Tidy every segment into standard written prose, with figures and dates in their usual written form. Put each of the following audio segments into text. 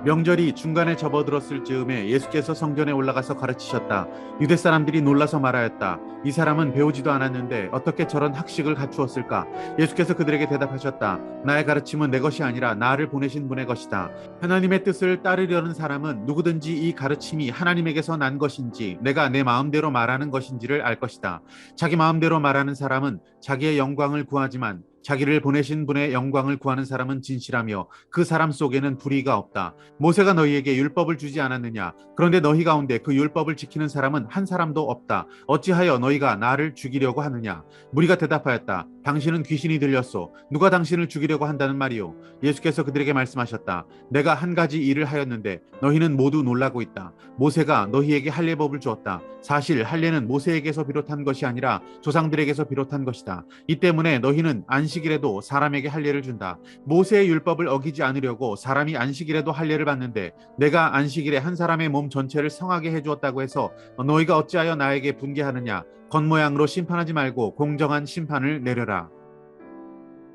명절이 중간에 접어들었을 즈음에 예수께서 성전에 올라가서 가르치셨다. 유대 사람들이 놀라서 말하였다. 이 사람은 배우지도 않았는데 어떻게 저런 학식을 갖추었을까? 예수께서 그들에게 대답하셨다. 나의 가르침은 내 것이 아니라 나를 보내신 분의 것이다. 하나님의 뜻을 따르려는 사람은 누구든지 이 가르침이 하나님에게서 난 것인지 내가 내 마음대로 말하는 것인지를 알 것이다. 자기 마음대로 말하는 사람은 자기의 영광을 구하지만 자기를 보내신 분의 영광을 구하는 사람은 진실하며 그 사람 속에는 불의가 없다. 모세가 너희에게 율법을 주지 않았느냐? 그런데 너희 가운데 그 율법을 지키는 사람은 한 사람도 없다. 어찌하여 너희가 나를 죽이려고 하느냐? 무리가 대답하였다. 당신은 귀신이 들렸소. 누가 당신을 죽이려고 한다는 말이오? 예수께서 그들에게 말씀하셨다. 내가 한 가지 일을 하였는데 너희는 모두 놀라고 있다. 모세가 너희에게 할례법을 주었다. 사실 할례는 모세에게서 비롯한 것이 아니라 조상들에게서 비롯한 것이다. 이 때문에 너희는 안식일에도 사람에게 할례를 준다. 모세의 율법을 어기지 않으려고 사람이 안식일에도 할례를 받는데 내가 안식일에 한 사람의 몸 전체를 성하게 해주었다고 해서 너희가 어찌하여 나에게 분개하느냐? 겉모양으로 심판하지 말고 공정한 심판을 내려라.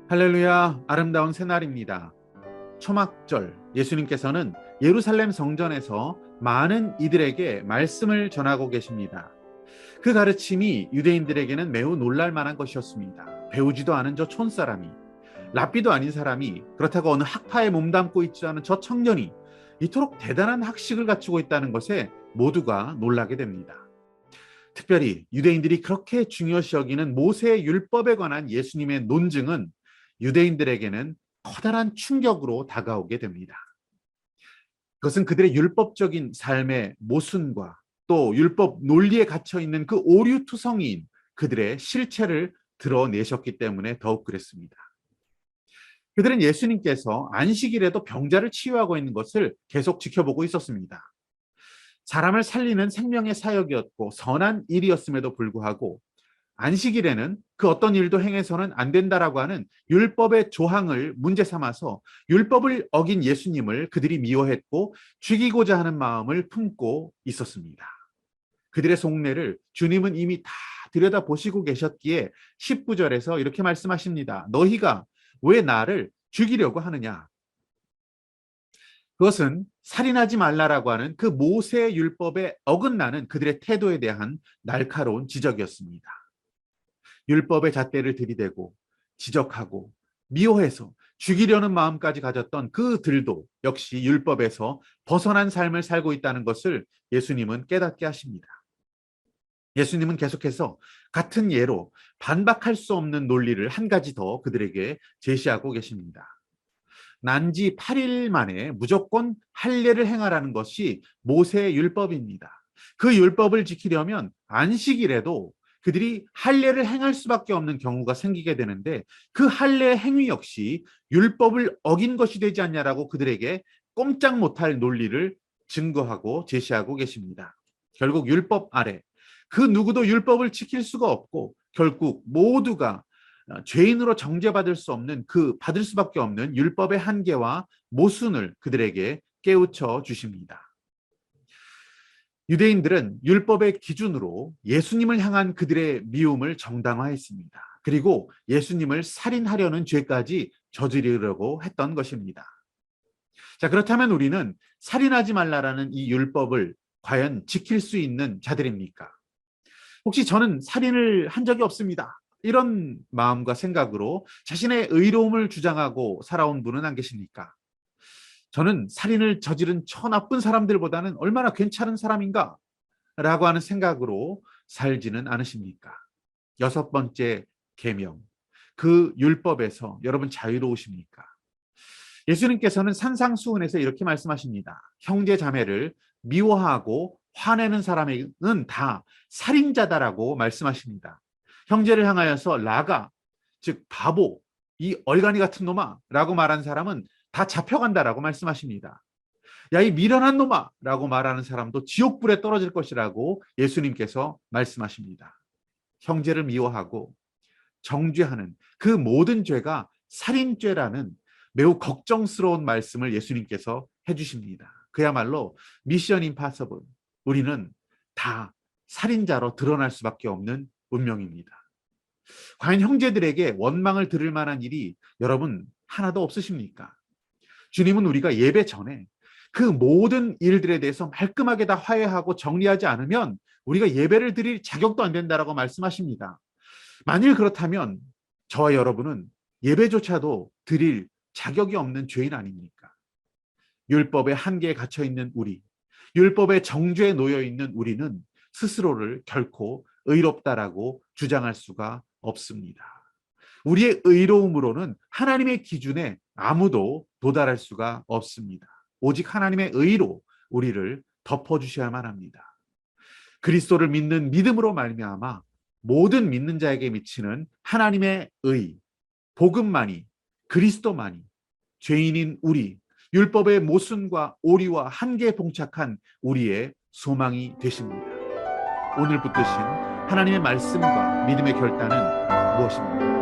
할렐루야, 아름다운 새날입니다. 초막절, 예수님께서는 예루살렘 성전에서 많은 이들에게 말씀을 전하고 계십니다. 그 가르침이 유대인들에게는 매우 놀랄만한 것이었습니다. 배우지도 않은 저 촌사람이, 랍비도 아닌 사람이, 그렇다고 어느 학파에 몸담고 있지 않은 저 청년이 이토록 대단한 학식을 갖추고 있다는 것에 모두가 놀라게 됩니다. 특별히 유대인들이 그렇게 중요시 여기는 모세의 율법에 관한 예수님의 논증은 유대인들에게는 커다란 충격으로 다가오게 됩니다. 그것은 그들의 율법적인 삶의 모순과 또 율법 논리에 갇혀 있는 그 오류투성이인 그들의 실체를 드러내셨기 때문에 더욱 그랬습니다. 그들은 예수님께서 안식일에도 병자를 치유하고 있는 것을 계속 지켜보고 있었습니다. 사람을 살리는 생명의 사역이었고 선한 일이었음에도 불구하고 안식일에는 그 어떤 일도 행해서는 안 된다라고 하는 율법의 조항을 문제 삼아서 율법을 어긴 예수님을 그들이 미워했고 죽이고자 하는 마음을 품고 있었습니다. 그들의 속내를 주님은 이미 다 들여다보시고 계셨기에 19절에서 이렇게 말씀하십니다. 너희가 왜 나를 죽이려고 하느냐? 그것은 살인하지 말라라고 하는 그 모세 율법에 어긋나는 그들의 태도에 대한 날카로운 지적이었습니다. 율법의 잣대를 들이대고 지적하고 미워해서 죽이려는 마음까지 가졌던 그들도 역시 율법에서 벗어난 삶을 살고 있다는 것을 예수님은 깨닫게 하십니다. 예수님은 계속해서 같은 예로 반박할 수 없는 논리를 한 가지 더 그들에게 제시하고 계십니다. 난지 8일 만에 무조건 할례를 행하라는 것이 모세의 율법입니다. 그 율법을 지키려면 안식일에도 그들이 할례를 행할 수밖에 없는 경우가 생기게 되는데 그 할례 행위 역시 율법을 어긴 것이 되지 않냐라고 그들에게 꼼짝 못할 논리를 증거하고 제시하고 계십니다. 결국 율법 아래 그 누구도 율법을 지킬 수가 없고 결국 모두가 죄인으로 정죄받을 수 없는 받을 수밖에 없는 율법의 한계와 모순을 그들에게 깨우쳐 주십니다. 유대인들은 율법의 기준으로 예수님을 향한 그들의 미움을 정당화했습니다. 그리고 예수님을 살인하려는 죄까지 저지르려고 했던 것입니다. 자, 그렇다면 우리는 살인하지 말라라는 이 율법을 과연 지킬 수 있는 자들입니까? 혹시 저는 살인을 한 적이 없습니다. 이런 마음과 생각으로 자신의 의로움을 주장하고 살아온 분은 안 계십니까? 저는 살인을 저지른 나쁜 사람들보다는 얼마나 괜찮은 사람인가? 라고 하는 생각으로 살지는 않으십니까? 여섯 번째 계명, 그 율법에서 여러분 자유로우십니까? 예수님께서는 산상수훈에서 이렇게 말씀하십니다. 형제 자매를 미워하고 화내는 사람은 다 살인자다라고 말씀하십니다. 형제를 향하여서 라가, 즉 바보, 이 얼간이 같은 놈아 라고 말한 사람은 다 잡혀간다라고 말씀하십니다. 야, 이 미련한 놈아 라고 말하는 사람도 지옥불에 떨어질 것이라고 예수님께서 말씀하십니다. 형제를 미워하고 정죄하는 그 모든 죄가 살인죄라는 매우 걱정스러운 말씀을 예수님께서 해주십니다. 그야말로 미션 임파서블, 우리는 다 살인자로 드러날 수밖에 없는 운명입니다. 과연 형제들에게 원망을 들을 만한 일이 여러분 하나도 없으십니까? 주님은 우리가 예배 전에 그 모든 일들에 대해서 말끔하게 다 화해하고 정리하지 않으면 우리가 예배를 드릴 자격도 안 된다라고 말씀하십니다. 만일 그렇다면 저와 여러분은 예배조차도 드릴 자격이 없는 죄인 아닙니까? 율법의 한계에 갇혀 있는 우리, 율법의 정죄에 놓여 있는 우리는 스스로를 결코 의롭다라고 주장할 수가 없습니다. 우리의 의로움으로는 하나님의 기준에 아무도 도달할 수가 없습니다. 오직 하나님의 의로 우리를 덮어주셔야만 합니다. 그리스도를 믿는 믿음으로 말미암아 모든 믿는 자에게 미치는 하나님의 의, 복음만이, 그리스도만이 죄인인 우리, 율법의 모순과 오리와 한계에 봉착한 우리의 소망이 되십니다. 오늘 붙드신 하나님의 말씀과 믿음의 결단은 무엇입니까?